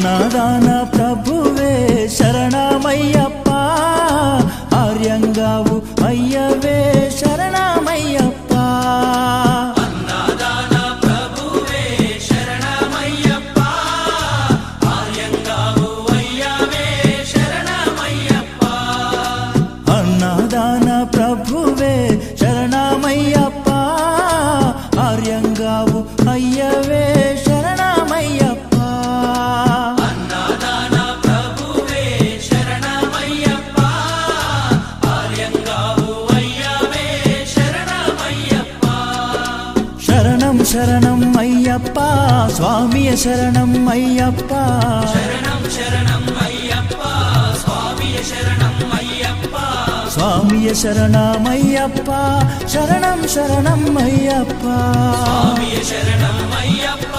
అన్నదాన ప్రభువే శరణమయ్యప్ప, ఆర్యంగావు అయ్యవే శరణమయ్యప్ప. అన్నదాన ప్రభువే శరణమయ్యప్ప, ఆర్యంగావు అయ్యవే శరణమయ్యప్ప. అన్నదాన ప్రభువే శరణమయ్యప్ప, ఆర్యంగావు అయ్యవే శరణమయ్యప్ప. అన్నదాన ప్రభువే శరణమయ్యప్ప, ఆర్యంగావు అయ్యవే శరణమయ్యప్ప. శరణం శరణం అయ్యప్ప, స్వామియ శరణం అయ్యప్ప. శరణం శరణం అయ్యప్ప, స్వామియ శరణం అయ్యప్ప. స్వామియ శరణమయ్యప్ప, శరణం శరణం అయ్యప్ప. స్వామియ శరణం అయ్యప్ప.